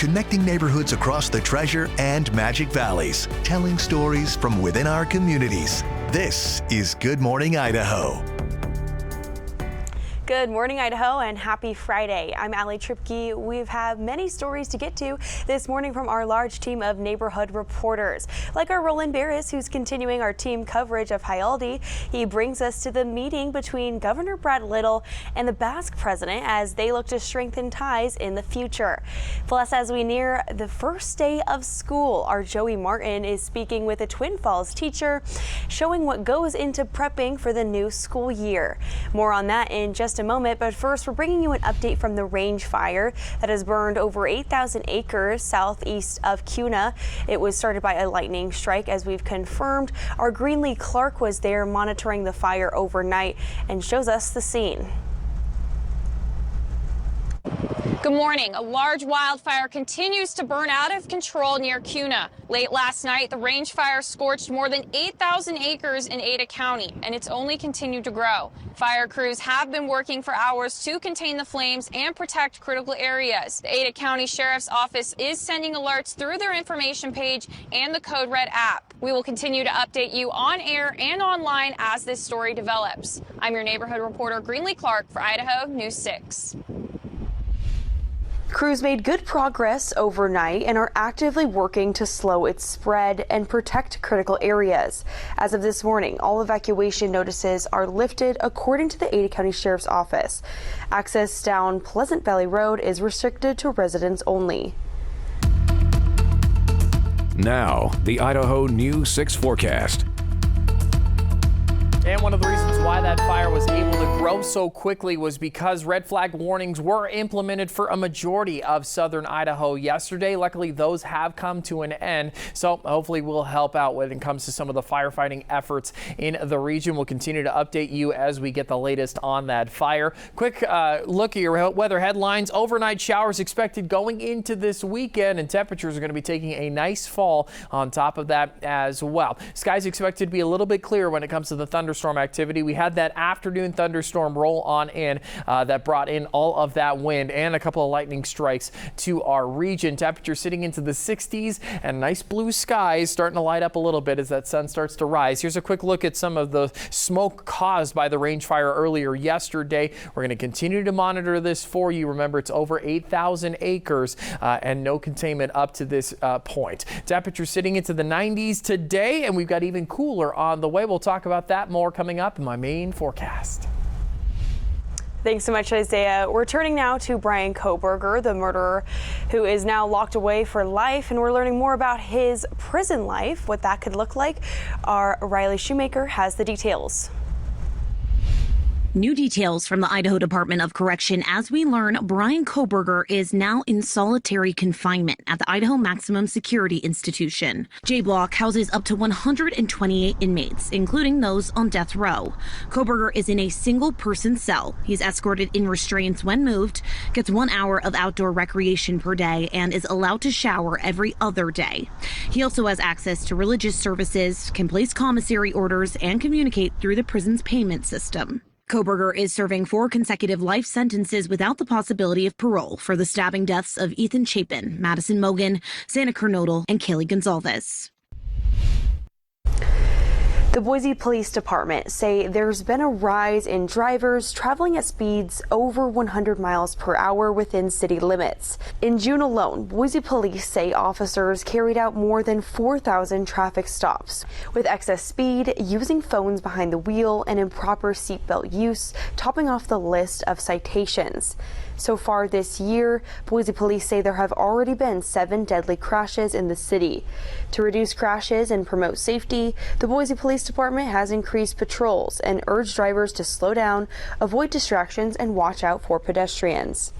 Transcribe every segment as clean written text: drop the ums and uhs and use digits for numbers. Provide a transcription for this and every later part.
connecting neighborhoods across the Treasure and Magic Valleys, telling stories from within our communities. This is Good Morning Idaho. Good morning, Idaho, and happy Friday. I'm Allie Tripke. We've had many stories to get to this morning from our large team of neighborhood reporters, like our Roland Barris, who's continuing our team coverage of Jaialdi. He brings us to the meeting between Governor Brad Little and the Basque president as they look to strengthen ties in the future. Plus, as we near the first day of school, our Joey Martin is speaking with a Twin Falls teacher, showing what goes into prepping for the new school year. More on that in just a moment, but first we're bringing you an update from the range fire that has burned over 8,000 acres southeast of Kuna. It was started by a lightning strike, as we've confirmed. Our Greenlee Clark was there monitoring the fire overnight and shows us the scene. Good morning. A large wildfire continues to burn out of control near Kuna. Late last night, the range fire scorched more than 8,000 acres in Ada County, and it's only continued to grow. Fire crews have been working for hours to contain the flames and protect critical areas. The Ada County Sheriff's Office is sending alerts through their information page and the Code Red app. We will continue to update you on air and online as this story develops. I'm your neighborhood reporter, Greenlee Clark, for Idaho News 6. Crews made good progress overnight and are actively working to slow its spread and protect critical areas. As of this morning, all evacuation notices are lifted according to the Ada County Sheriff's Office. Access down Pleasant Valley Road is restricted to residents only. Now, the Idaho News 6 forecast. And one of the reasons why that fire was able to grow so quickly was because red flag warnings were implemented for a majority of southern Idaho yesterday. Luckily, those have come to an end, so hopefully we'll help out when it comes to some of the firefighting efforts in the region. We'll continue to update you as we get the latest on that fire. Quick look at your weather headlines. Overnight showers expected going into this weekend, and temperatures are going to be taking a nice fall on top of that as well. Skies expected to be a little bit clearer when it comes to the thunderstorm activity. We had that afternoon thunderstorm roll on in that brought in all of that wind and a couple of lightning strikes to our region. Temperature sitting into the 60s and nice blue skies starting to light up a little bit as that sun starts to rise. Here's a quick look at some of the smoke caused by the range fire earlier yesterday. We're going to continue to monitor this for you. Remember, it's over 8,000 acres and no containment up to this point. Temperature sitting into the 90s today, and we've got even cooler on the way. We'll talk about that more coming up in my main forecast. Thanks so much, Isaiah. We're turning now to Brian Kohberger, the murderer who is now locked away for life, and we're learning more about his prison life, what that could look like. Our Riley Shoemaker has the details. New details from the Idaho Department of Correction as we learn Brian Kohberger is now in solitary confinement at the Idaho Maximum Security Institution. J Block houses up to 128 inmates, including those on death row. Kohberger is in a single-person cell. He's escorted in restraints when moved, gets 1 hour of outdoor recreation per day, and is allowed to shower every other day. He also has access to religious services, can place commissary orders, and communicate through the prison's payment system. Kohberger is serving 4 consecutive life sentences without the possibility of parole for the stabbing deaths of Ethan Chapin, Madison Mogan, Santa Kernodle, and Kaylee Gonzalez. The Boise Police Department say there's been a rise in drivers traveling at speeds over 100 miles per hour within city limits. In June alone, Boise police say officers carried out more than 4,000 traffic stops, with excess speed, using phones behind the wheel, and improper seatbelt use topping off the list of citations. So far this year, Boise police say there have already been 7 deadly crashes in the city. To reduce crashes and promote safety, the Boise Police Department has increased patrols and urged drivers to slow down, avoid distractions, and watch out for pedestrians.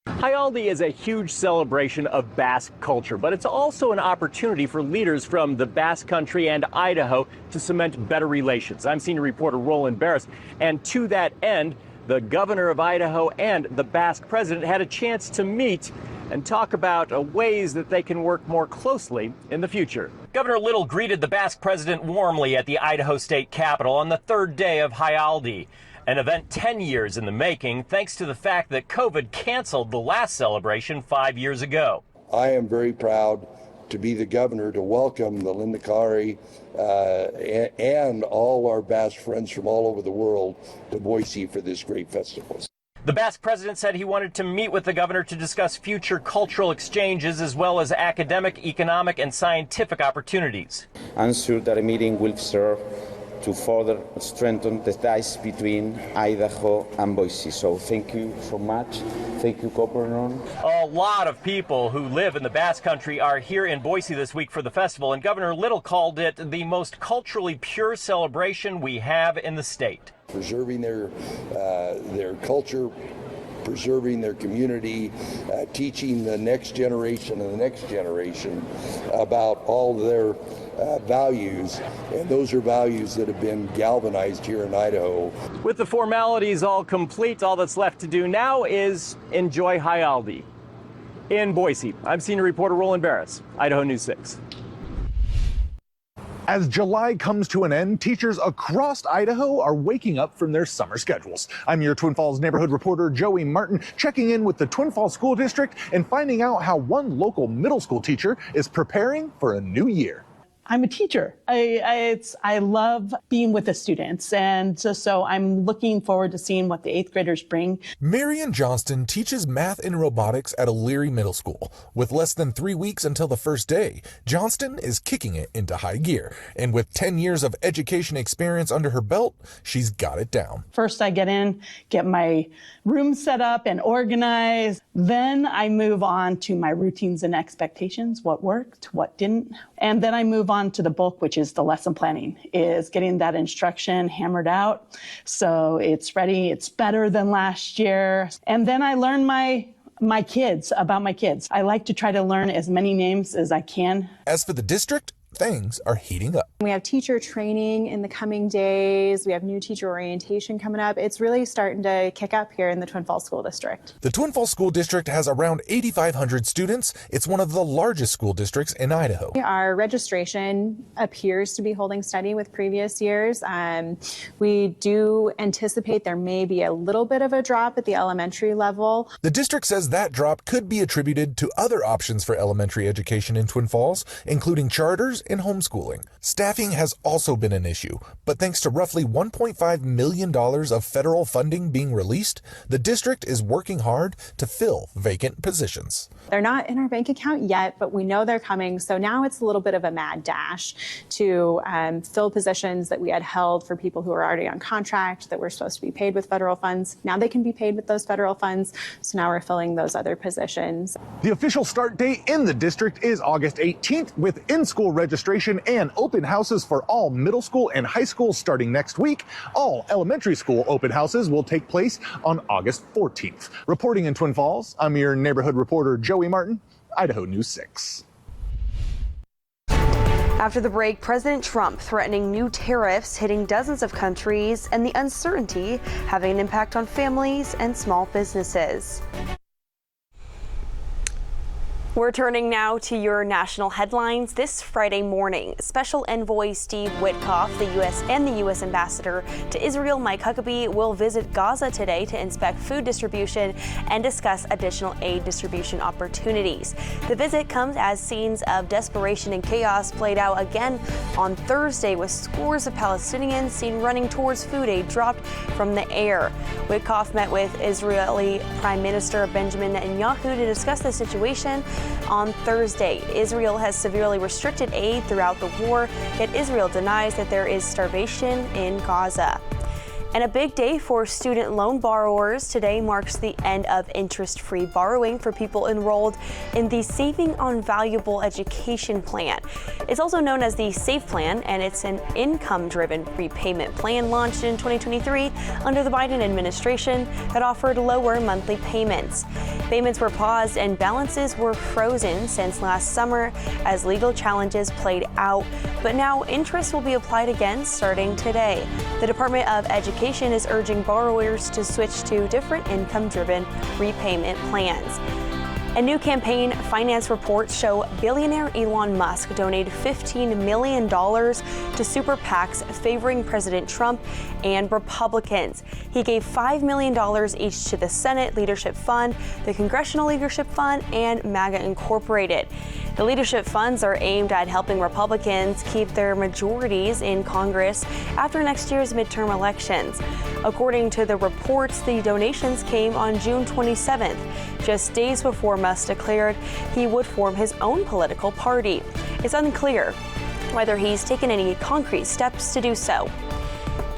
Jaialdi is a huge celebration of Basque culture, but it's also an opportunity for leaders from the Basque country and Idaho to cement better relations. I'm senior reporter Roland Barris, and to that end, the governor of Idaho and the Basque president had a chance to meet and talk about ways that they can work more closely in the future. Governor Little greeted the Basque president warmly at the Idaho State Capitol on the third day of Jaialdi. an event 10 years in the making thanks to the fact that COVID canceled the last celebration 5 years ago. I am very proud to be the governor to welcome the Lindakari and all our Basque friends from all over the world to Boise for this great festival. The Basque president said he wanted to meet with the governor to discuss future cultural exchanges as well as academic, economic, and scientific opportunities. I'm sure that a meeting will serve to further strengthen the ties between Idaho and Boise. So thank you so much. Thank you, Governor. A lot of people who live in the Basque Country are here in Boise this week for the festival, and Governor Little called it the most culturally pure celebration we have in the state. Preserving their culture, preserving their community, teaching the next generation and the next generation about all their values, and those are values that have been galvanized here in Idaho. With the formalities all complete, all that's left to do now is enjoy Jaialdi. In Boise, I'm senior reporter Roland Barris, Idaho News 6. As July comes to an end, teachers across Idaho are waking up from their summer schedules. I'm your Twin Falls neighborhood reporter Joey Martin, checking in with the Twin Falls School District and finding out how one local middle school teacher is preparing for a new year. I'm a teacher. I love being with the students, and so I'm looking forward to seeing what the 8th graders bring. Marion Johnston teaches math and robotics at Allergy Middle School. With less than 3 weeks until the first day, Johnston is kicking it into high gear. And with 10 years of education experience under her belt, she's got it down. First, I get in, get my room set up and organized. Then I move on to my routines and expectations, what worked, what didn't. And then I move on to the bulk, which is the lesson planning, is getting that instruction hammered out so it's ready, it's better than last year. And then I learn my kids, about my kids. I like to try to learn as many names as I can. As for the district, things are heating up. We have teacher training in the coming days. We have new teacher orientation coming up. It's really starting to kick up here in the Twin Falls School District. The Twin Falls School District has around 8,500 students. It's one of the largest school districts in Idaho. Our registration appears to be holding steady with previous years. We do anticipate there may be a little bit of a drop at the elementary level. The district says that drop could be attributed to other options for elementary education in Twin Falls, including charters and homeschooling. Staffing has also been an issue, but thanks to roughly $1.5 million of federal funding being released, the district is working hard to fill vacant positions. They're not in our bank account yet, but we know they're coming. So now it's a little bit of a mad dash to fill positions that we had held for people who are already on contract that were supposed to be paid with federal funds. Now they can be paid with those federal funds. So now we're filling those other positions. The official start date in the district is August 18th, with in-school registration and open houses for all middle school and high schools starting next week. All elementary school open houses will take place on August 14th. Reporting in Twin Falls, I'm your neighborhood reporter Joey Martin, Idaho News 6. After the break, President Trump threatening new tariffs hitting dozens of countries and the uncertainty having an impact on families and small businesses. We're turning now to your national headlines. This Friday morning, Special Envoy Steve Witkoff, the U.S. Ambassador to Israel, Mike Huckabee, will visit Gaza today to inspect food distribution and discuss additional aid distribution opportunities. The visit comes as scenes of desperation and chaos played out again on Thursday, with scores of Palestinians seen running towards food aid dropped from the air. Witkoff met with Israeli Prime Minister Benjamin Netanyahu to discuss the situation. On Thursday, Israel has severely restricted aid throughout the war, yet Israel denies that there is starvation in Gaza. And a big day for student loan borrowers. Today marks the end of interest-free borrowing for people enrolled in the Saving on Valuable Education Plan. It's also known as the SAVE Plan, and it's an income-driven repayment plan launched in 2023 under the Biden administration that offered lower monthly payments. Payments were paused and balances were frozen since last summer as legal challenges played out, but now interest will be applied again starting today. The Department of Education is urging borrowers to switch to different income-driven repayment plans. And new campaign finance reports show billionaire Elon Musk donated $15 million to super PACs favoring President Trump and Republicans. He gave $5 million each to the Senate Leadership Fund, the Congressional Leadership Fund, and MAGA Incorporated. The leadership funds are aimed at helping Republicans keep their majorities in Congress after next year's midterm elections. According to the reports, the donations came on June 27th, just days before Musk declared he would form his own political party. It's unclear whether he's taken any concrete steps to do so.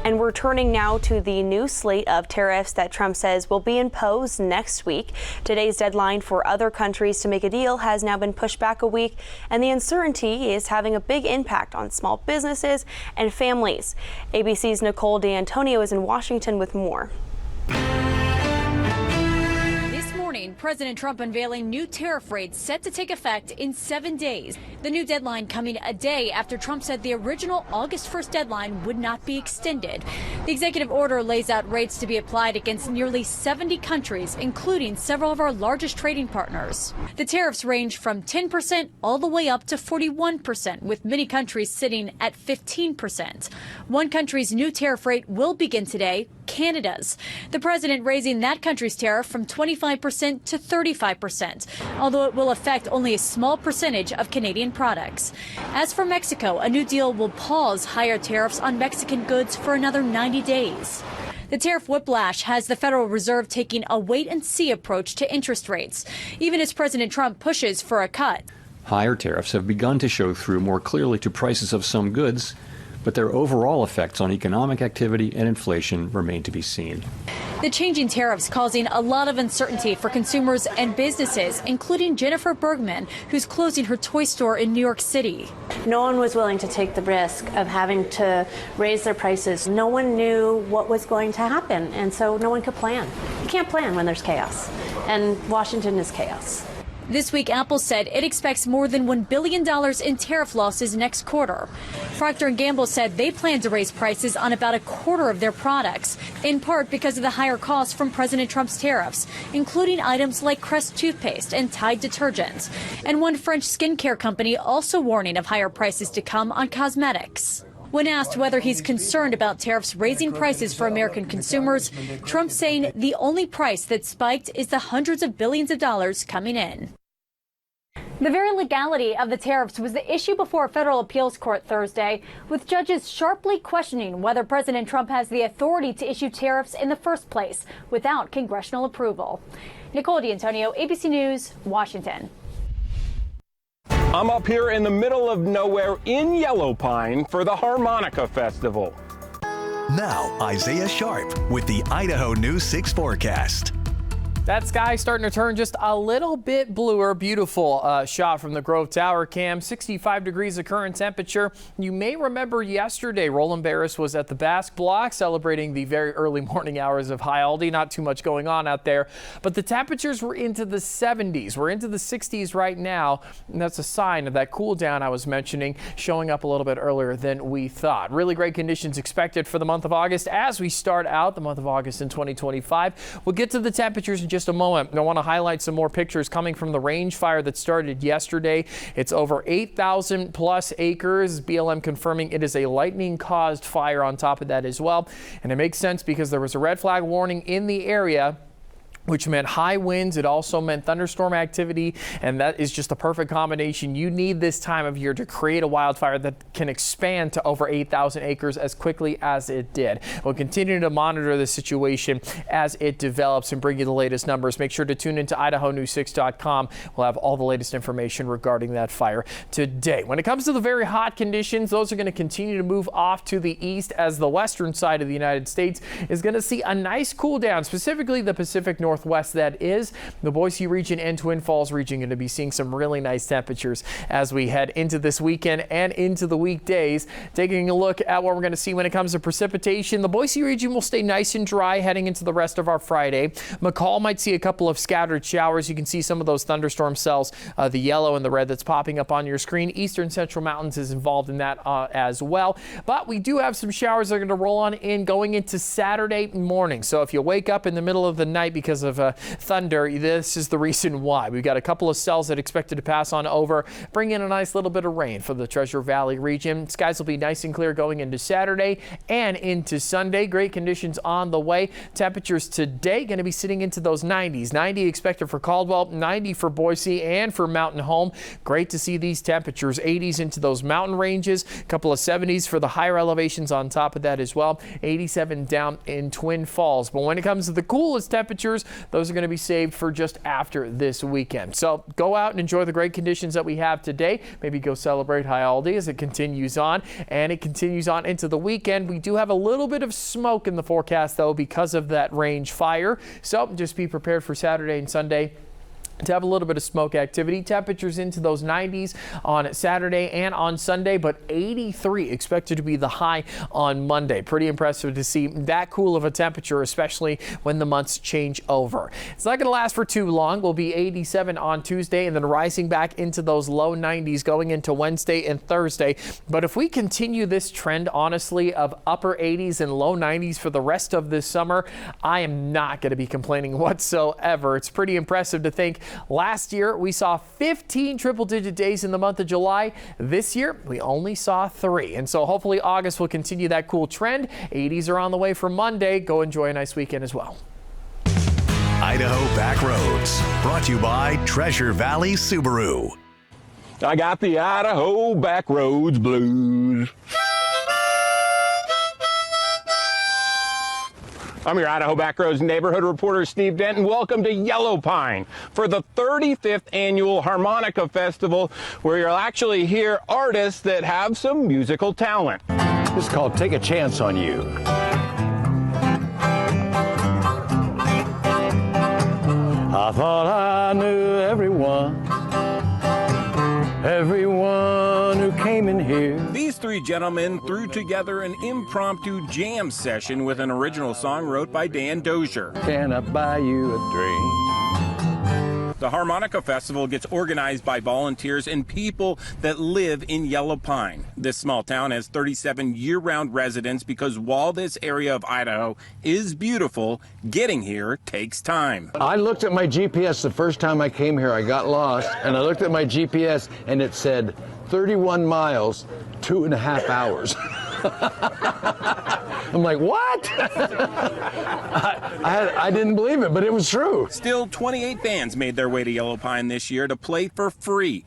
And we're turning now to the new slate of tariffs that Trump says will be imposed next week. Today's deadline for other countries to make a deal has now been pushed back a week, and the uncertainty is having a big impact on small businesses and families. ABC's Nicole D'Antonio is in Washington with more. President Trump unveiling new tariff rates set to take effect in 7 days. The new deadline coming a day after Trump said the original August 1st deadline would not be extended. The executive order lays out rates to be applied against nearly 70 countries, including several of our largest trading partners. The tariffs range from 10% all the way up to 41%, with many countries sitting at 15%. One country's new tariff rate will begin today, Canada's. The president raising that country's tariff from 25% to 35%, although it will affect only a small percentage of Canadian products. As for Mexico, a new deal will pause higher tariffs on Mexican goods for another 90 days. The tariff whiplash has the Federal Reserve taking a wait-and-see approach to interest rates, even as President Trump pushes for a cut. Higher tariffs have begun to show through more clearly to prices of some goods, but their overall effects on economic activity and inflation remain to be seen. The changing tariffs causing a lot of uncertainty for consumers and businesses, including Jennifer Bergman, who's closing her toy store in New York City. No one was willing to take the risk of having to raise their prices. No one knew what was going to happen, and so no one could plan. You can't plan when there's chaos, and Washington is chaos. This week, Apple said it expects more than $1 billion in tariff losses next quarter. Procter & Gamble said they plan to raise prices on about a quarter of their products, in part because of the higher costs from President Trump's tariffs, including items like Crest toothpaste and Tide detergents. And one French skincare company also warning of higher prices to come on cosmetics. When asked whether he's concerned about tariffs raising prices for American consumers, Trump saying the only price that spiked is the hundreds of billions of dollars coming in. The very legality of the tariffs was the issue before a federal appeals court Thursday, with judges sharply questioning whether President Trump has the authority to issue tariffs in the first place without congressional approval. Nicole D'Antonio, ABC News, Washington. I'm up here in the middle of nowhere in Yellow Pine for the Harmonica Festival. Now, Isaiah Sharp with the Idaho News 6 forecast. That sky starting to turn just a little bit bluer. Beautiful shot from the Grove Tower cam. 65 degrees of current temperature. You may remember yesterday, Roland Barris was at the Basque Block celebrating the very early morning hours of Jaialdi. Not too much going on out there, but the temperatures were into the 70s. We're into the 60s right now, and that's a sign of that cool down I was mentioning showing up a little bit earlier than we thought. Really great conditions expected for the month of August as we start out the month of August in 2025. We'll get to the temperatures in just a moment. I want to highlight some more pictures coming from the range fire that started yesterday. It's over 8,000 plus acres. BLM confirming it is a lightning caused fire on top of that as well. And it makes sense because there was a red flag warning in the area, which meant high winds. It also meant thunderstorm activity, and that is just a perfect combination. You need this time of year to create a wildfire that can expand to over 8,000 acres as quickly as it did. We'll continue to monitor the situation as it develops and bring you the latest numbers. Make sure to tune into IdahoNews6.com. We'll have all the latest information regarding that fire today. When it comes to the very hot conditions, those are going to continue to move off to the east as the western side of the United States is going to see a nice cool down, specifically the Pacific Northwest. That is the Boise region and Twin Falls region going to be seeing some really nice temperatures as we head into this weekend and into the weekdays. Taking a look at what we're going to see when it comes to precipitation, the Boise region will stay nice and dry heading into the rest of our Friday. McCall might see a couple of scattered showers. You can see some of those thunderstorm cells, the yellow and the red that's popping up on your screen. Eastern Central Mountains is involved in that as well. But we do have some showers that are going to roll on in going into Saturday morning. So if you wake up in the middle of the night because of thunder. This is the reason why. We've got a couple of cells that are expected to pass on over, bring in a nice little bit of rain for the Treasure Valley region. Skies will be nice and clear going into Saturday and into Sunday. Great conditions on the way. Temperatures today going to be sitting into those 90s. 90 expected for Caldwell, 90 for Boise and for Mountain Home. Great to see these temperatures. 80s into those mountain ranges. A couple of 70s for the higher elevations on top of that as well. 87 down in Twin Falls. But when it comes to the coolest temperatures, those are going to be saved for just after this weekend. So go out and enjoy the great conditions that we have today. Maybe go celebrate Jaialdi as it continues on, and it continues on into the weekend. We do have a little bit of smoke in the forecast though because of that range fire. So just be prepared for Saturday and Sunday to have a little bit of smoke activity. Temperatures into those 90s on Saturday and on Sunday, but 83 expected to be the high on Monday. Pretty impressive to see that cool of a temperature, especially when the months change over. It's not going to last for too long. We'll be 87 on Tuesday and then rising back into those low 90s going into Wednesday and Thursday. But if we continue this trend, honestly, of upper 80s and low 90s for the rest of this summer, I am not going to be complaining whatsoever. It's pretty impressive to think last year we saw 15 triple-digit days in the month of July. This year we only saw 3. And so hopefully August will continue that cool trend. 80s are on the way for Monday. Go enjoy a nice weekend as well. Idaho Back Roads, brought to you by Treasure Valley Subaru. I got the Idaho Back Roads blues. I'm your Idaho Backroads neighborhood reporter, Steve Denton. Welcome to Yellow Pine for the 35th annual Harmonica Festival, where you'll actually hear artists that have some musical talent. This is called Take a Chance on You. I thought I knew everyone who came in here. These three gentlemen threw together an impromptu jam session with an original song wrote by Dan Dozier. Can I buy you a drink? The Harmonica Festival gets organized by volunteers and people that live in Yellow Pine. This small town has 37 year-round residents because while this area of Idaho is beautiful, getting here takes time. I looked at my GPS the first time I came here. I got lost, and I looked at my GPS, and it said 31 miles, 2.5 hours. I'm like, what? I didn't believe it, but it was true. Still, 28 bands made their way to Yellow Pine this year to play for free.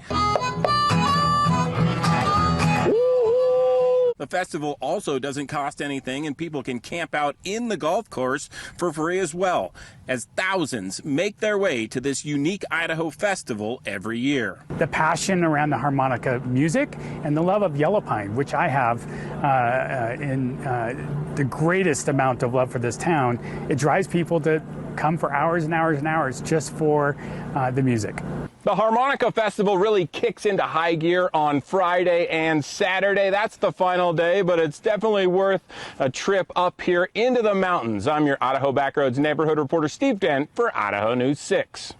The festival also doesn't cost anything, and people can camp out in the golf course for free as well, as thousands make their way to this unique Idaho festival every year. The passion around the harmonica music and the love of Yellow Pine, which I have in the greatest amount of love for this town, it drives people to come for hours and hours and hours just for the music. The Harmonica Festival really kicks into high gear on Friday and Saturday. That's the final day, but it's definitely worth a trip up here into the mountains. I'm your Idaho Backroads neighborhood reporter, Steve Dent, for Idaho News 6.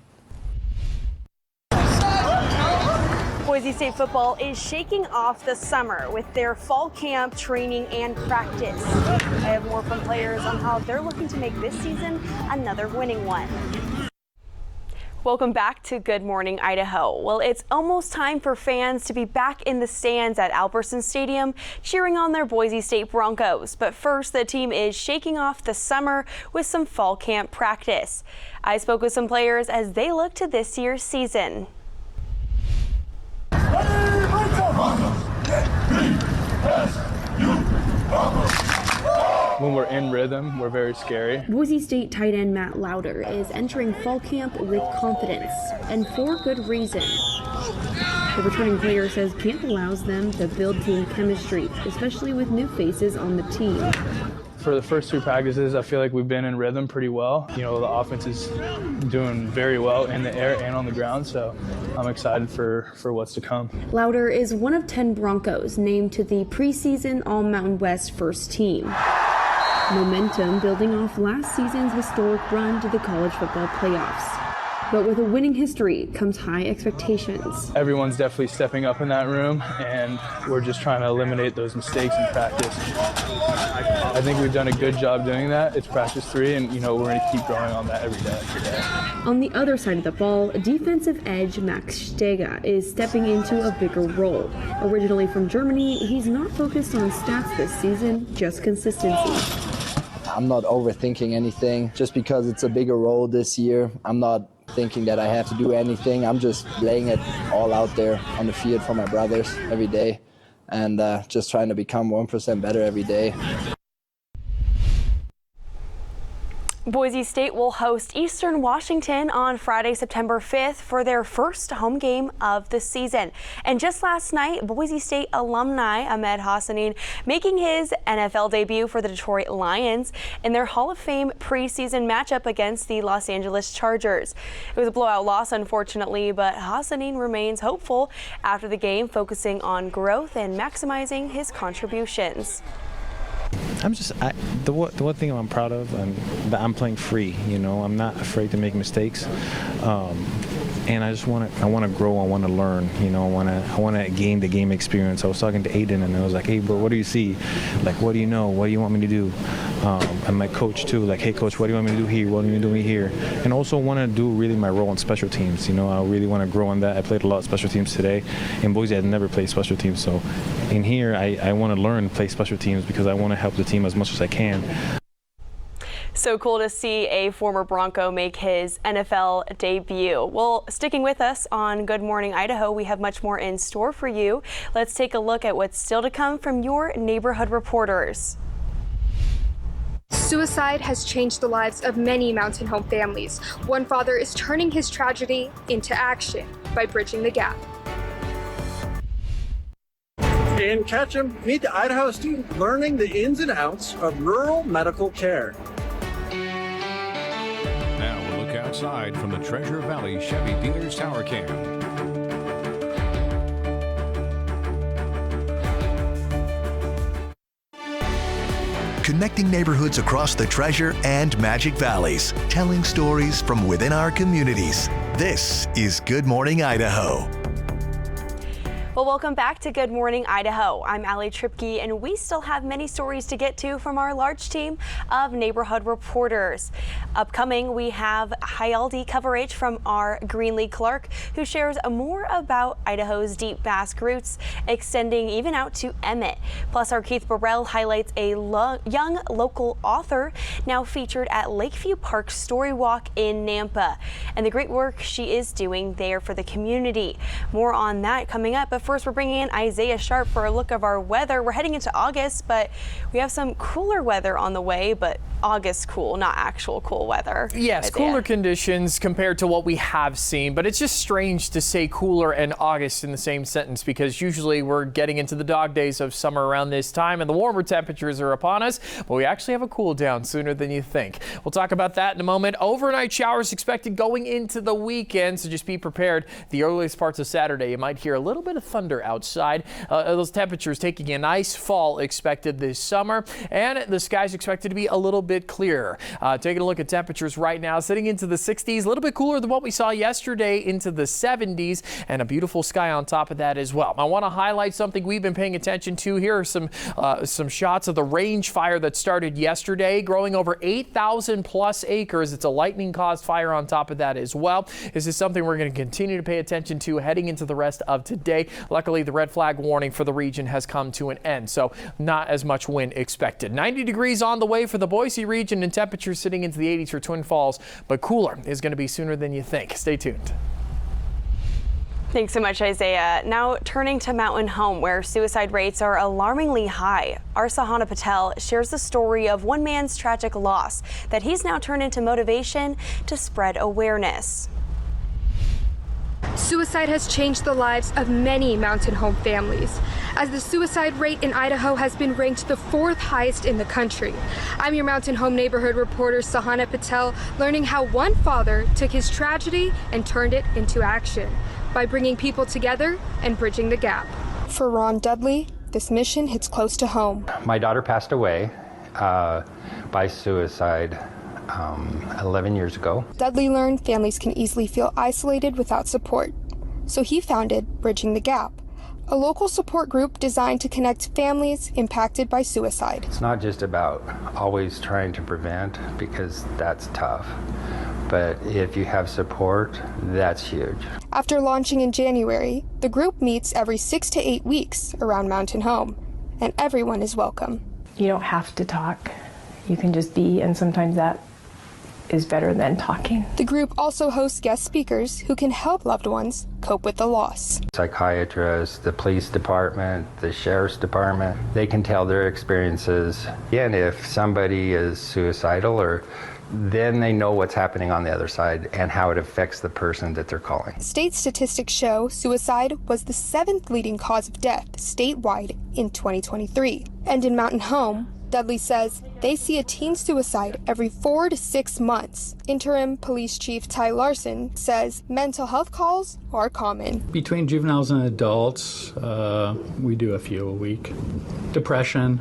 Boise State football is shaking off the summer with their fall camp, training, and practice. I have more from players on how they're looking to make this season another winning one. Welcome back to Good Morning Idaho. Well, it's almost time for fans to be back in the stands at Albertson Stadium cheering on their Boise State Broncos. But first, the team is shaking off the summer with some fall camp practice. I spoke with some players as they look to this year's season. When we're in rhythm, we're very scary. Boise State tight end Matt Lauder is entering fall camp with confidence, and for good reason. The returning player says camp allows them to build team chemistry, especially with new faces on the team. For the first 2 practices, I feel like we've been in rhythm pretty well. You know, the offense is doing very well in the air and on the ground, so I'm excited for what's to come. Lauder is one of 10 Broncos named to the preseason All-Mountain West first team. Momentum building off last season's historic run to the college football playoffs. But with a winning history comes high expectations. Everyone's definitely stepping up in that room, and we're just trying to eliminate those mistakes in practice. I think we've done a good job doing that. It's practice 3, and we're going to keep growing on that every day. On the other side of the ball, defensive edge Max Stega is stepping into a bigger role. Originally from Germany, he's not focused on stats this season, just consistency. I'm not overthinking anything. Just because it's a bigger role this year, I'm not thinking that I have to do anything. I'm just laying it all out there on the field for my brothers every day and just trying to become 1% better every day. Boise State will host Eastern Washington on Friday, September 5th for their first home game of the season. And just last night, Boise State alumni Emmett making his NFL debut for the Detroit Lions in their Hall of Fame preseason matchup against the Los Angeles Chargers. It was a blowout loss, unfortunately, but Hassanin remains hopeful after the game, focusing on growth and maximizing his contributions. The one thing I'm proud of, that I'm playing free. I'm not afraid to make mistakes, and I want to grow. I want to learn. I want to gain the game experience. I was talking to Aiden, and I was like, "Hey, bro, what do you see? Like, what do you know? What do you want me to do?" And my coach too, like, "Hey, coach, what do you want me to do here? What do you want me to do here?" And also want to do really my role on special teams. I really want to grow on that. I played a lot of special teams today. In Boise, I'd never played special teams, so in here, I want to learn to play special teams because I want to help the team as much as I can. So cool to see a former Bronco make his NFL debut. Well, sticking with us on Good Morning Idaho, we have much more in store for you. Let's take a look at what's still to come from your neighborhood reporters. Suicide has changed the lives of many mountain home families. One father is turning his tragedy into action by bridging the gap. In Ketchum, meet the Idaho student learning the ins and outs of rural medical care. Now we'll look outside from the Treasure Valley Chevy Dealers Tower Cam. Connecting neighborhoods across the Treasure and Magic Valleys, telling stories from within our communities. This is Good Morning Idaho. Well, welcome back to Good Morning Idaho. I'm Allie Tripke, and we still have many stories to get to from our large team of neighborhood reporters. Upcoming, we have Jaialdi coverage from our Greenlee Clark, who shares more about Idaho's deep Basque roots, extending even out to Emmett. Plus, our Keith Burrell highlights a young local author now featured at Lakeview Park Story Walk in Nampa, and the great work she is doing there for the community. More on that coming up, but first we're bringing in Isaiah Sharp for a look of our weather. We're heading into August, but we have some cooler weather on the way, but August cool, not actual cool weather. Yes, cooler conditions compared to what we have seen, but it's just strange to say cooler and August in the same sentence because usually we're getting into the dog days of summer around this time and the warmer temperatures are upon us, but we actually have a cool down sooner than you think. We'll talk about that in a moment. Overnight showers expected going into the weekend, so just be prepared. The earliest parts of Saturday, you might hear a little bit of thunder outside. Those temperatures taking a nice fall expected this summer, and the sky's expected to be a little bit clearer. Taking a look at temperatures right now, sitting into the 60s, a little bit cooler than what we saw yesterday, into the 70s, and a beautiful sky on top of that as well. I want to highlight something we've been paying attention to. Here are some shots of the range fire that started yesterday, growing over 8,000 plus acres. It's a lightning caused fire on top of that as well. This is something we're going to continue to pay attention to heading into the rest of today. Luckily, the red flag warning for the region has come to an end, so not as much wind expected. 90 degrees on the way for the Boise region and temperatures sitting into the 80s for Twin Falls, but cooler is going to be sooner than you think. Stay tuned. Thanks so much, Isaiah. Now turning to Mountain Home, where suicide rates are alarmingly high. Our Sahana Patel shares the story of one man's tragic loss that he's now turned into motivation to spread awareness. Suicide has changed the lives of many mountain home families, as the suicide rate in Idaho has been ranked the 4th highest in the country. I'm your mountain home neighborhood reporter, Sahana Patel, learning how one father took his tragedy and turned it into action by bringing people together and bridging the gap. For Ron Dudley, this mission hits close to home. My daughter passed away by suicide 11 years ago. Dudley learned families can easily feel isolated without support, so he founded Bridging the Gap, a local support group designed to connect families impacted by suicide. It's not just about always trying to prevent, because that's tough, but if you have support, that's huge. After launching in January, the group meets every 6 to 8 weeks around Mountain Home, and everyone is welcome. You don't have to talk. You can just be, and sometimes that is better than talking. The group also hosts guest speakers who can help loved ones cope with the loss. Psychiatrists, the police department, the sheriff's department, they can tell their experiences. And if somebody is suicidal, then they know what's happening on the other side and how it affects the person that they're calling. State statistics show suicide was the 7th leading cause of death statewide in 2023. And in Mountain Home, Dudley says they see a teen suicide every 4 to 6 months. Interim Police Chief Ty Larson says mental health calls are common. Between juveniles and adults, we do a few a week. Depression,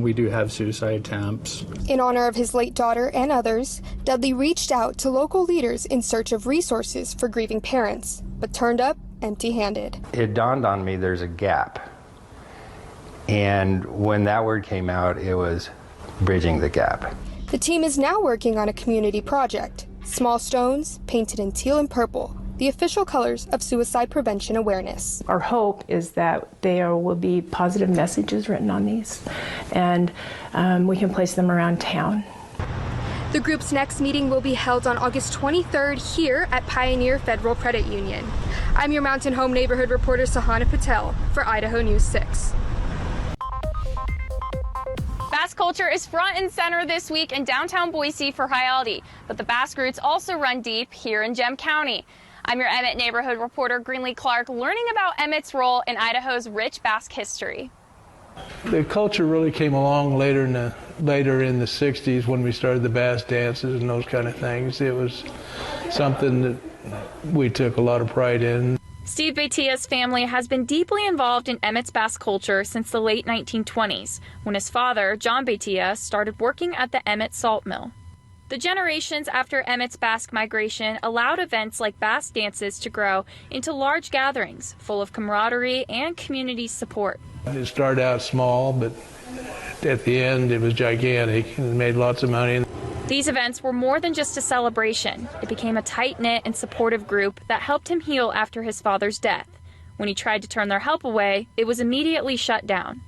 we do have suicide attempts. In honor of his late daughter and others, Dudley reached out to local leaders in search of resources for grieving parents, but turned up empty-handed. It dawned on me there's a gap. And when that word came out, it was bridging the gap. The team is now working on a community project, Small Stones Painted in Teal and Purple, the official colors of suicide prevention awareness. Our hope is that there will be positive messages written on these, and we can place them around town. The group's next meeting will be held on August 23rd here at Pioneer Federal Credit Union. I'm your Mountain Home neighborhood reporter Sahana Patel for Idaho News 6. Basque culture is front and center this week in downtown Boise for Jaialdi, but the Basque roots also run deep here in Gem County. I'm your Emmett neighborhood reporter Greenlee Clark, learning about Emmett's role in Idaho's rich Basque history. The culture really came along later in the 60s when we started the Basque dances and those kind of things. It was something that we took a lot of pride in. Steve Beitia's family has been deeply involved in Emmett's Basque culture since the late 1920s, when his father, John Beitia, started working at the Emmett salt mill. The generations after Emmett's Basque migration allowed events like Basque dances to grow into large gatherings full of camaraderie and community support. It started out small, but at the end it was gigantic and made lots of money. These events were more than just a celebration. It became a tight-knit and supportive group that helped him heal after his father's death. When he tried to turn their help away, it was immediately shut down.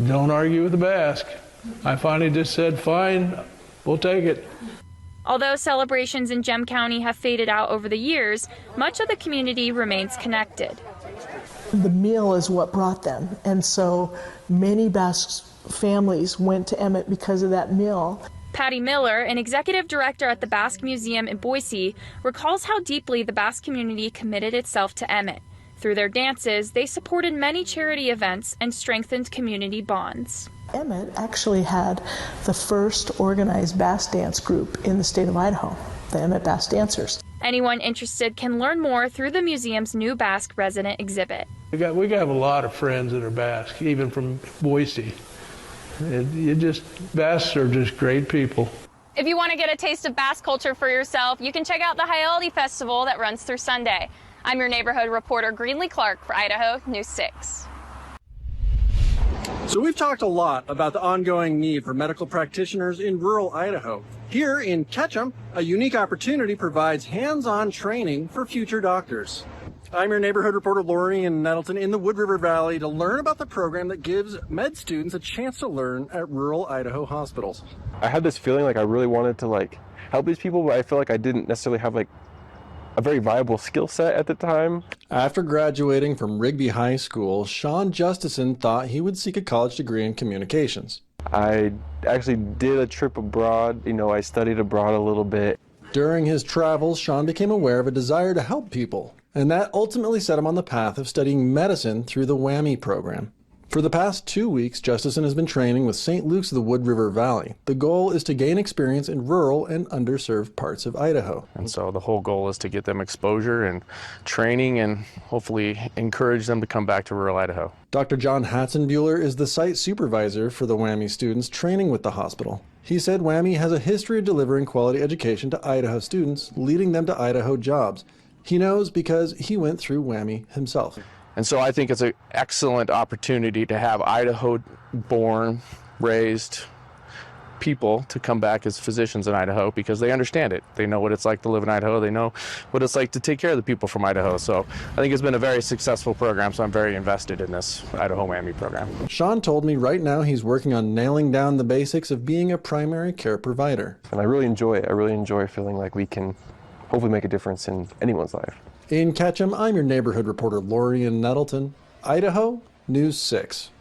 Don't argue with the Basque. I finally just said, fine, we'll take it. Although celebrations in Gem County have faded out over the years, much of the community remains connected. The meal is what brought them, and so many Basque families went to Emmett because of that meal. Patty Miller, an executive director at the Basque Museum in Boise, recalls how deeply the Basque community committed itself to Emmett. Through their dances, they supported many charity events and strengthened community bonds. Emmett actually had the first organized Basque dance group in the state of Idaho, the Emmett Basque Dancers. Anyone interested can learn more through the museum's new Basque resident exhibit. We have a lot of friends that are Basque, even from Boise. Basques are just great people. If you want to get a taste of Basque culture for yourself, you can check out the Jaialdi Festival that runs through Sunday. I'm your neighborhood reporter Greenlee Clark for Idaho News 6. So we've talked a lot about the ongoing need for medical practitioners in rural Idaho. Here in Ketchum, a unique opportunity provides hands-on training for future doctors. I'm your neighborhood reporter Lori in Nettleton in the Wood River Valley to learn about the program that gives med students a chance to learn at rural Idaho hospitals. I had this feeling like I really wanted to help these people, but I feel like I didn't necessarily have a very viable skill set at the time. After graduating from Rigby High School, Sean Justison thought he would seek a college degree in communications. I actually did a trip abroad. I studied abroad a little bit. During his travels, Sean became aware of a desire to help people, and that ultimately set him on the path of studying medicine through the WWAMI program. For the past 2 weeks, Justison has been training with St. Luke's of the Wood River Valley. The goal is to gain experience in rural and underserved parts of Idaho. And so the whole goal is to get them exposure and training and hopefully encourage them to come back to rural Idaho. Dr. John Hatzenbuehler is the site supervisor for the WWAMI students training with the hospital. He said WWAMI has a history of delivering quality education to Idaho students, leading them to Idaho jobs. He knows because he went through WWAMI himself. And so I think it's an excellent opportunity to have Idaho-born, raised people to come back as physicians in Idaho because they understand it. They know what it's like to live in Idaho. They know what it's like to take care of the people from Idaho. So I think it's been a very successful program, so I'm very invested in this Idaho WWAMI program. Sean told me right now he's working on nailing down the basics of being a primary care provider. And I really enjoy it. I really enjoy feeling like we can hopefully make a difference in anyone's life. In Ketchum, I'm your neighborhood reporter, Lorian Nettleton, Idaho News 6.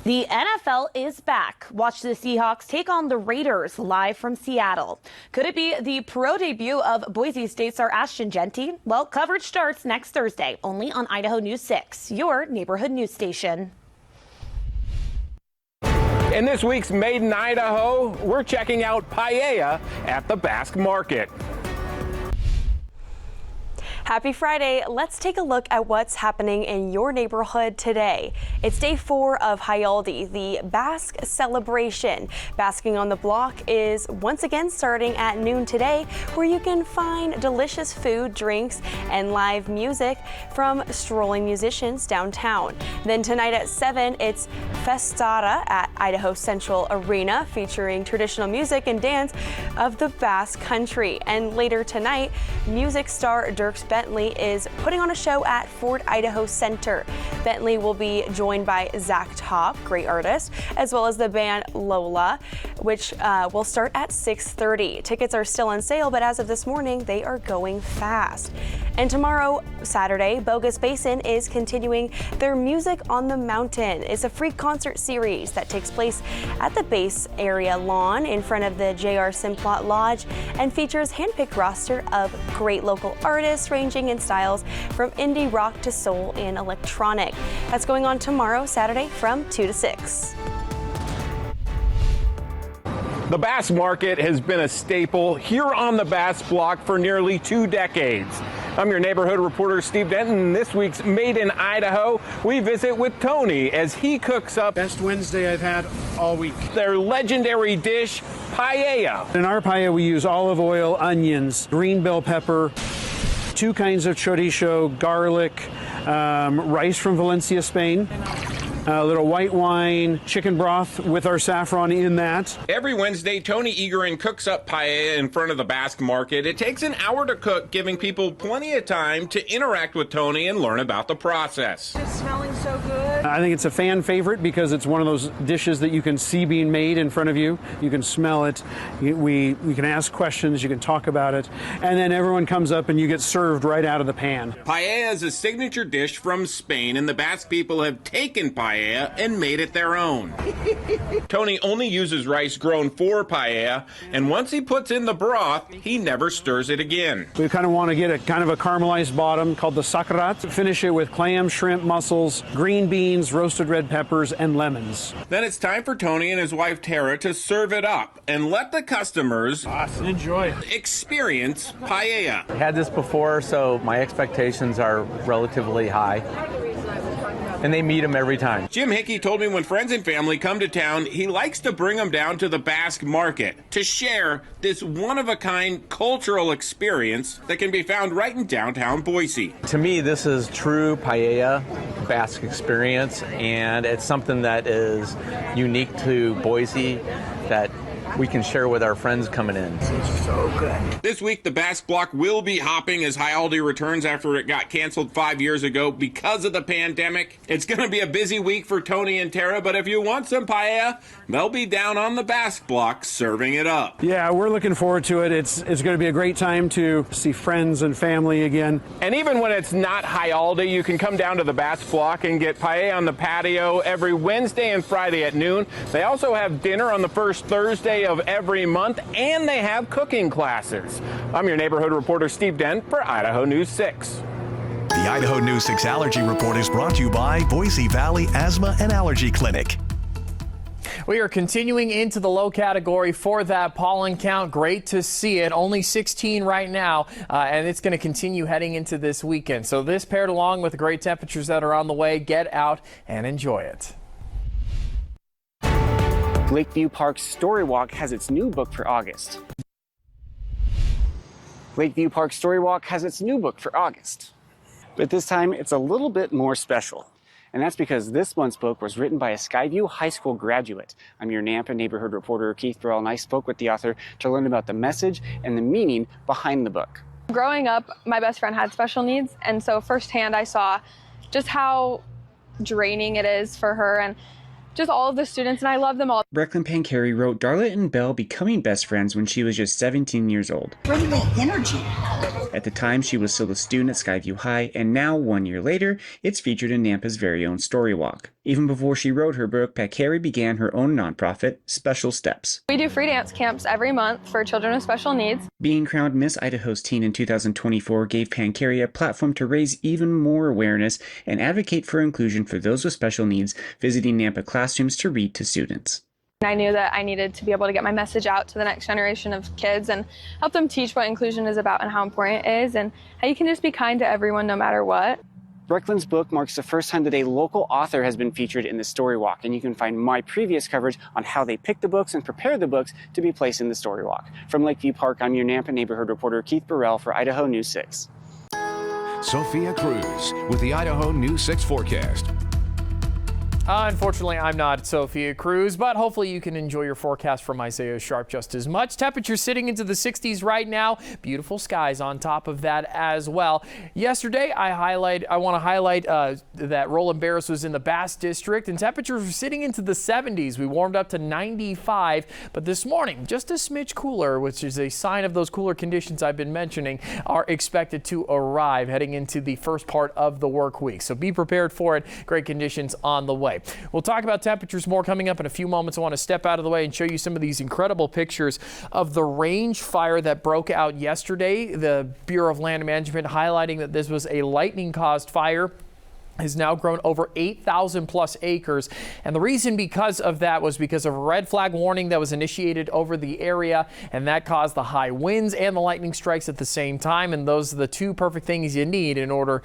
The NFL is back. Watch the Seahawks take on the Raiders live from Seattle. Could it be the pro debut of Boise State star Ashton Genty? Well, coverage starts next Thursday, only on Idaho News 6, your neighborhood news station. In this week's Made in Idaho, we're checking out paella at the Basque Market. Happy Friday. Let's take a look at what's happening in your neighborhood today. It's day 4 of Jaialdi, the Basque celebration. Basking on the Block is once again starting at noon today, where you can find delicious food, drinks, and live music from strolling musicians downtown. Then tonight at 7, it's Festara at Idaho Central Arena, featuring traditional music and dance of the Basque country. And later tonight, music star Dirks Bentley is putting on a show at Fort Idaho Center. Bentley will be joined by Zach Top, great artist, as well as the band Lola, which will start at 6:30. Tickets are still on sale, but as of this morning, they are going fast. And tomorrow, Saturday, Bogus Basin is continuing their Music on the Mountain. It's a free concert series that takes place at the base area lawn in front of the J.R. Simplot Lodge and features handpicked roster of great local artists ranging in styles from indie rock to soul and electronic. That's going on tomorrow, Saturday, from 2 to 6. The Basque Market has been a staple here on the Basque Block for nearly 2 decades. I'm your neighborhood reporter, Steve Denton. In this week's Made in Idaho, we visit with Tony as he cooks up best Wednesday I've had all week. Their legendary dish, paella. In our paella, we use olive oil, onions, green bell pepper, 2 kinds of chorizo, garlic, rice from Valencia, Spain, a little white wine, chicken broth with our saffron in that. Every Wednesday, Tony Egerin cooks up paella in front of the Basque Market. It takes an hour to cook, giving people plenty of time to interact with Tony and learn about the process. It's smelling so good. I think it's a fan favorite because it's one of those dishes that you can see being made in front of you. You can smell it. We can ask questions. You can talk about it. And then everyone comes up and you get served right out of the pan. Paella is a signature dish from Spain, and the Basque people have taken paella and made it their own. Tony only uses rice grown for paella, and once he puts in the broth, he never stirs it again. We kind of want to get a kind of a caramelized bottom called the sacrat. Finish it with clam, shrimp, mussels, green beans, roasted red peppers, and lemons. Then it's time for Tony and his wife Tara to serve it up and let the customers enjoy experience paella. I had this before, so my expectations are relatively high. And they meet them every time. Jim Hickey told me when friends and family come to town, he likes to bring them down to the Basque Market to share this one-of-a-kind cultural experience that can be found right in downtown Boise. To me, this is true paella Basque experience, and it's something that is unique to Boise that we can share with our friends coming in. It's so good. This week, the Basque Block will be hopping as Jaialdi returns after it got canceled 5 years ago because of the pandemic. It's going to be a busy week for Tony and Tara, but if you want some paella, they'll be down on the Basque Block serving it up. Yeah, we're looking forward to it. It's going to be a great time to see friends and family again. And even when it's not Jaialdi, you can come down to the Basque Block and get paella on the patio every Wednesday and Friday at noon. They also have dinner on the first Thursday of every month, and they have cooking classes. I'm your neighborhood reporter, Steve Dent, for Idaho News 6. The The Idaho News 6 Allergy Report is brought to you by Boise Valley Asthma and Allergy Clinic. We are continuing into the low category for that pollen count. Great to see it. Only 16 right now, and it's going to continue heading into this weekend. So this paired along with the great temperatures that are on the way, get out and enjoy it. Lakeview Park's Story Walk has its new book for August. Lakeview Park Story Walk has its new book for August. But this time, it's a little bit more special. And that's because this month's book was written by a Skyview High School graduate. I'm your Nampa neighborhood reporter, Keith Burrell, and I spoke with the author to learn about the message and the meaning behind the book. Growing up, my best friend had special needs, and so firsthand I saw just how draining it is for her and just all of the students, and I love them all. Brecklin Pancari wrote Darla and Belle becoming best friends when she was just 17 years old. Bring the energy. At the time, she was still a student at Skyview High, and now, 1 year later, it's featured in Nampa's very own Story Walk. Even before she wrote her book, Pancari began her own nonprofit, Special Steps. We do free dance camps every month for children with special needs. Being crowned Miss Idaho's Teen in 2024 gave Pancari a platform to raise even more awareness and advocate for inclusion for those with special needs, visiting Nampa classrooms to read to students. I knew that I needed to be able to get my message out to the next generation of kids and help them teach what inclusion is about and how important it is and how you can just be kind to everyone no matter what. Brecklin's book marks the first time that a local author has been featured in the Story Walk, and you can find my previous coverage on how they pick the books and prepare the books to be placed in the Story Walk. From Lakeview Park, I'm your Nampa neighborhood reporter Keith Burrell for Idaho News 6. Sophia Cruz with the Idaho News 6 forecast. Unfortunately, I'm not Sophia Cruz, but hopefully you can enjoy your forecast from Isaiah Sharp just as much. Temperatures sitting into the 60s right now. Beautiful skies on top of that as well. Yesterday, I want to highlight that Roland Barris was in the Basque District, and temperatures were sitting into the 70s. We warmed up to 95, but this morning, just a smidge cooler, which is a sign of those cooler conditions I've been mentioning, are expected to arrive heading into the first part of the work week. So be prepared for it. Great conditions on the way. We'll talk about temperatures more coming up in a few moments. I want to step out of the way and show you some of these incredible pictures of the range fire that broke out yesterday. The Bureau of Land Management highlighting that this was a lightning-caused fire. Has now grown over 8,000 plus acres. And the reason because of that was because of a red flag warning that was initiated over the area, and that caused the high winds and the lightning strikes at the same time. And those are the two perfect things you need in order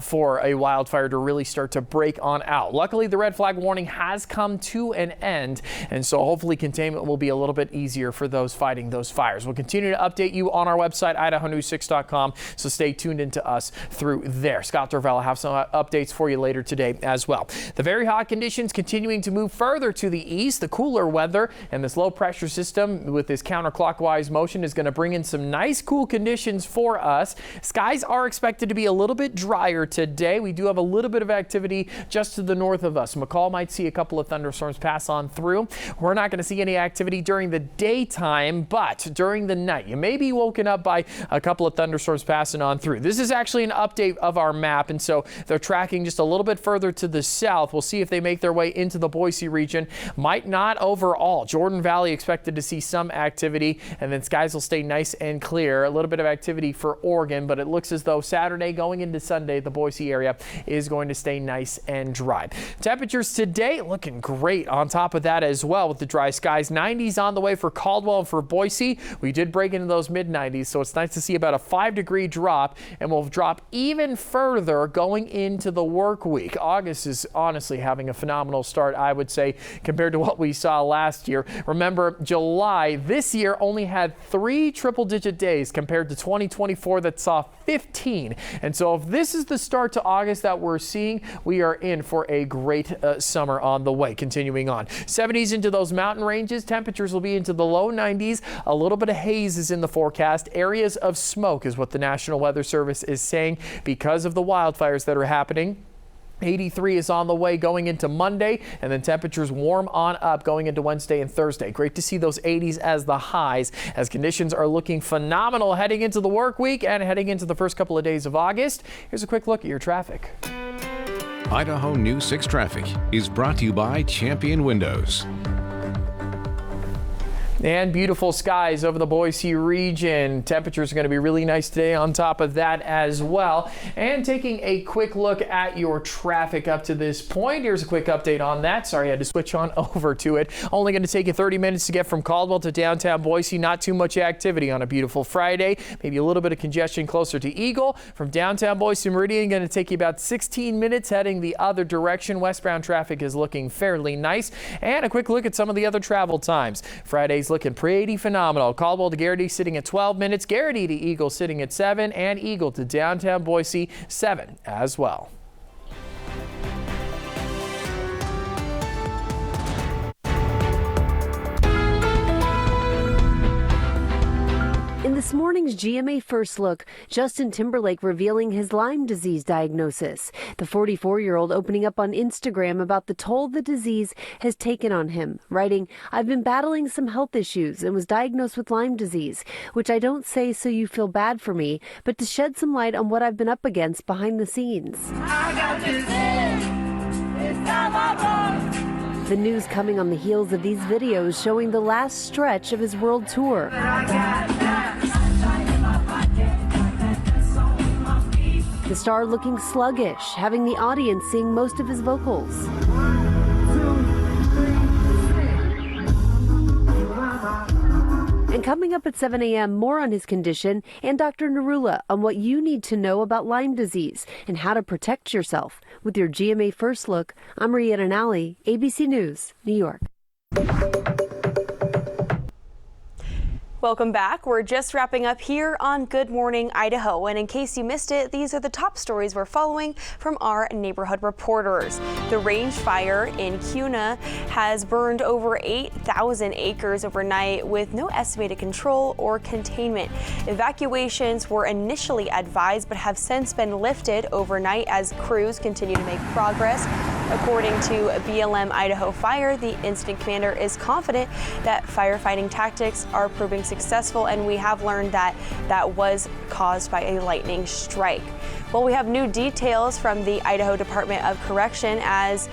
for a wildfire to really start to break on out. Luckily, the red flag warning has come to an end, and so hopefully containment will be a little bit easier for those fighting those fires. We'll continue to update you on our website, idahonews6.com, so stay tuned into us through there. Scott Dorval will have some updates for you later today as well. The very hot conditions continuing to move further to the east. The cooler weather and this low pressure system with this counterclockwise motion is going to bring in some nice cool conditions for us. Skies are expected to be a little bit drier today. We do have a little bit of activity just to the north of us. McCall might see a couple of thunderstorms pass on through. We're not going to see any activity during the daytime, but during the night you may be woken up by a couple of thunderstorms passing on through. This is actually an update of our map, and so they're tracking just a little bit further to the south. We'll see if they make their way into the Boise region. Might not overall. Jordan Valley expected to see some activity, and then skies will stay nice and clear. A little bit of activity for Oregon, but it looks as though Saturday going into Sunday, the Boise area is going to stay nice and dry. Temperatures today looking great on top of that as well with the dry skies. 90s on the way for Caldwell and for Boise. We did break into those mid 90s, so it's nice to see about a 5-degree drop, and we'll drop even further going into the work week. August is honestly having a phenomenal start, I would say, compared to what we saw last year. Remember, July this year only had 3 triple-digit days compared to 2024 that saw 15. And so if this is the start to August that we're seeing, we are in for a great summer on the way. Continuing on. 70s into those mountain ranges. Temperatures will be into the low 90s. A little bit of haze is in the forecast. Areas of smoke is what the National Weather Service is saying because of the wildfires that are happening. 83 is on the way going into Monday, and then temperatures warm on up going into Wednesday and Thursday. Great to see those 80s as the highs as conditions are looking phenomenal heading into the work week and heading into the first couple of days of August. Here's a quick look at your traffic. Idaho News 6 traffic is brought to you by Champion Windows. And beautiful skies over the Boise region. Temperatures are going to be really nice today on top of that as well. And taking a quick look at your traffic up to this point. Here's a quick update on that. Sorry, I had to switch on over to it. Only going to take you 30 minutes to get from Caldwell to downtown Boise. Not too much activity on a beautiful Friday. Maybe a little bit of congestion closer to Eagle. From downtown Boise to Meridian, going to take you about 16 minutes heading the other direction. Westbound traffic is looking fairly nice. And a quick look at some of the other travel times. Friday's looking pretty phenomenal. Caldwell to Garrity sitting at 12 minutes, Garrity to Eagle sitting at 7, and Eagle to downtown Boise 7 as well. In this morning's GMA First Look, Justin Timberlake revealing his Lyme disease diagnosis. The 44-year-old opening up on Instagram about the toll the disease has taken on him, writing, "I've been battling some health issues and was diagnosed with Lyme disease, which I don't say so you feel bad for me, but to shed some light on what I've been up against behind the scenes." The news coming on the heels of these videos showing the last stretch of his world tour. The star looking sluggish, having the audience sing most of his vocals. And coming up at 7 a.m., more on his condition and Dr. Narula on what you need to know about Lyme disease and how to protect yourself. With your GMA First Look, I'm Rhiannon Alley, ABC News, New York. Welcome back. We're just wrapping up here on Good Morning Idaho. And in case you missed it, these are the top stories we're following from our neighborhood reporters. The range fire in Kuna has burned over 8,000 acres overnight with no estimated control or containment. Evacuations were initially advised but have since been lifted overnight as crews continue to make progress. According to BLM Idaho Fire, the incident commander is confident that firefighting tactics are proving successful, and we have learned that that was caused by a lightning strike. Well, we have new details from the Idaho Department of Correction as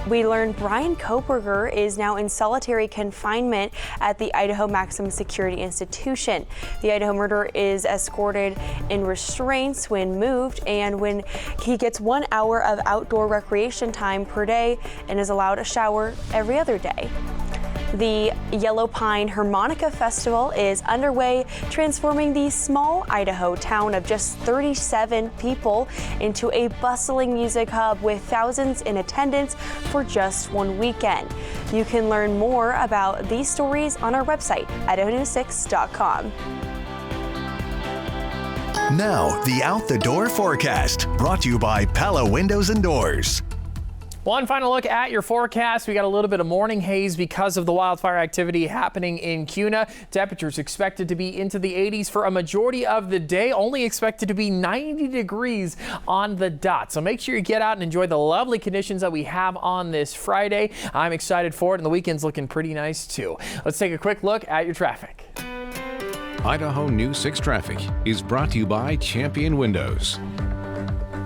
we learned Brian Kohberger is now in solitary confinement at the Idaho Maximum Security Institution. The Idaho murderer is escorted in restraints when moved, and when he gets 1 hour of outdoor recreation time per day and is allowed a shower every other day. The Yellow Pine Harmonica Festival is underway, transforming the small Idaho town of just 37 people into a bustling music hub with thousands in attendance for just one weekend. You can learn more about these stories on our website, idahonews6.com. Now, the Out the Door forecast, brought to you by Pella Windows and Doors. One final look at your forecast. We got a little bit of morning haze because of the wildfire activity happening in Kuna. Temperatures expected to be into the 80s for a majority of the day, only expected to be 90 degrees on the dot. So make sure you get out and enjoy the lovely conditions that we have on this Friday. I'm excited for it, and the weekend's looking pretty nice too. Let's take a quick look at your traffic. Idaho News 6 traffic is brought to you by Champion Windows.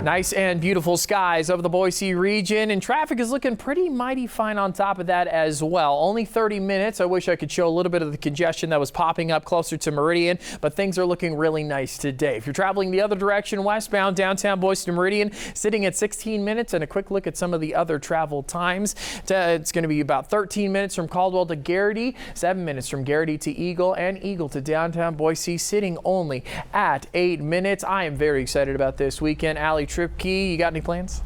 Nice and beautiful skies over the Boise region, and traffic is looking pretty mighty fine on top of that as well. Only 30 minutes. I wish I could show a little bit of the congestion that was popping up closer to Meridian, but things are looking really nice today. If you're traveling the other direction westbound, downtown Boise to Meridian, sitting at 16 minutes, and a quick look at some of the other travel times. It's going to be about 13 minutes from Caldwell to Garrity, 7 minutes from Garrity to Eagle, and Eagle to downtown Boise, sitting only at 8 minutes. I am very excited about this weekend. Allie Tripke, you got any plans?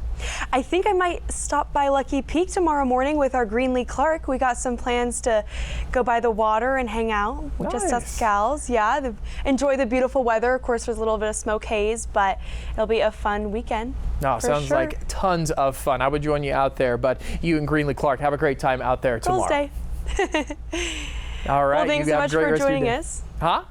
I think I might stop by Lucky Peak tomorrow morning with our Greenlee Clark. We got some plans to go by the water and hang out with just us gals. Yeah, enjoy the beautiful weather. Of course, there's a little bit of smoke haze, but it'll be a fun weekend. No, sounds like tons of fun. I would join you out there, but you and Greenlee Clark have a great time out there tomorrow. Thursday. All right. Well, thanks so much for joining us. Huh?